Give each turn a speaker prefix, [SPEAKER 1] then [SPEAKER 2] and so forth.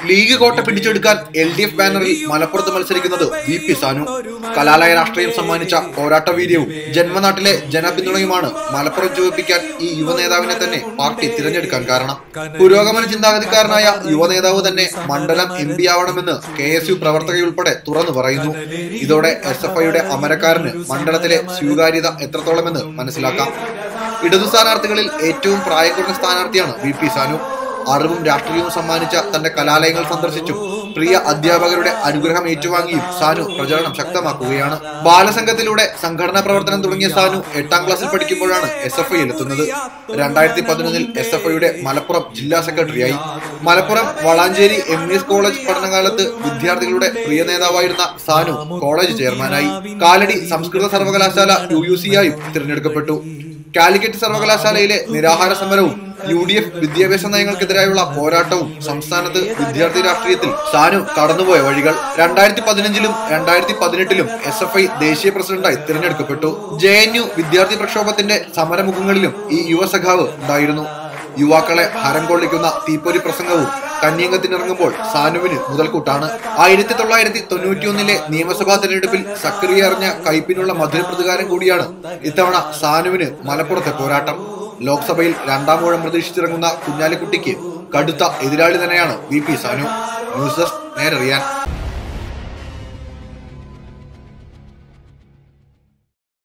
[SPEAKER 1] League കോട്ട പിടിച്ചെടുക്കാൻ LDF ബാനറിൽ മലപ്പുറത്ത് മത്സരിക്കുന്നത് VP സാനു. കലാലയ രാഷ്ട്രീയം സമ്മാനിച്ച പോരാട്ടവീര്യവും ജന്മനാട്ടിലെ ജനപിന്തുണയുമാണ് മലപ്പുറം ജയിപ്പിക്കാൻ ഈ യുവനേതാവിനെ തന്നെ പാർട്ടി തിരഞ്ഞെടുക്കാൻ കാരണം. പുരോഗമന ചിന്താഗതിക്കാരനായ യുവനേതാവ് തന്നെ മണ്ഡലം MP ആവണമെന്ന് KSU പ്രവർത്തകയുൾപ്പെടെ തുറന്നു പറയുന്നു. ഇതോടെ SFIയുടെ അമരക്കാരന് മണ്ഡലത്തിലെ സ്വീകാര്യത എത്രത്തോളമെന്ന് മനസ്സിലാക്കാം. ഇടതു സ്ഥാനാർത്ഥികളിൽ ഏറ്റവും പ്രായം കുറഞ്ഞ സ്ഥാനാർത്ഥിയാണ് VP സാനു. അറിവും രാഷ്ട്രീയവും സമ്മാനിച്ച തന്റെ കലാലയങ്ങൾ സന്ദർശിച്ചും പ്രിയ അധ്യാപകരുടെ അനുഗ്രഹം ഏറ്റുവാങ്ങിയും സാനു പ്രചരണം ശക്തമാക്കുകയാണ്. ബാലസംഘത്തിലൂടെ സംഘടനാ പ്രവർത്തനം തുടങ്ങിയ സാനു 8ാം ക്ലാസ്സിൽ പഠിക്കുമ്പോഴാണ് SFIയിൽ എത്തുന്നത്. 2011 SFIയുടെ മലപ്പുറം ജില്ലാ സെക്രട്ടറിയായി. മലപ്പുറം വളാഞ്ചേരി MES കോളേജ് പഠനകാലത്ത് വിദ്യാർത്ഥികളുടെ പ്രിയ നേതാവായിരുന്ന സാനു കോളേജ് ചെയർമാനായി. കാലടി സംസ്കൃത സർവകലാശാല UUC ആയും തിരഞ്ഞെടുക്കപ്പെട്ടു. കാലിക്കറ്റ് സർവകലാശാലയിലെ നിരാഹാര സമരവും UDF വിദ്യാഭ്യാസ നയങ്ങൾക്കെതിരായുള്ള പോരാട്ടവും സംസ്ഥാനത്ത് വിദ്യാർത്ഥി രാഷ്ട്രീയത്തിൽ സാനു കടന്നുപോയ വഴികൾ. 2015ലും 2018ലും SFI ദേശീയ പ്രസിഡന്റായി തിരഞ്ഞെടുക്കപ്പെട്ടു. JNU വിദ്യാർത്ഥി പ്രക്ഷോഭത്തിന്റെ സമരമുഖങ്ങളിലും ഈ യുവസഖാവ് ഉണ്ടായിരുന്നു. യുവാക്കളെ ഹരം കൊള്ളിക്കുന്ന തീപ്പൊരി പ്രസംഗവും കന്യങ്കത്തിനിറങ്ങുമ്പോൾ സാനുവിന് മുതൽക്കൂട്ടാണ്. 1991 നിയമസഭാ തെരഞ്ഞെടുപ്പിൽ സക്രിയ അറിഞ്ഞ കയ്പിനുള്ള മധുരപ്രതികാരം കൂടിയാണ് ഇത്തവണ സാനുവിന് മലപ്പുറത്തെ പോരാട്ടം. ലോക്സഭയിൽ 2ാം ഊഴം പ്രതീക്ഷിച്ചിറങ്ങുന്ന കുഞ്ഞാലിക്കുട്ടിക്ക് കടുത്ത എതിരാളി തന്നെയാണ് VP സാനു. News desk നേരറിയാൻ.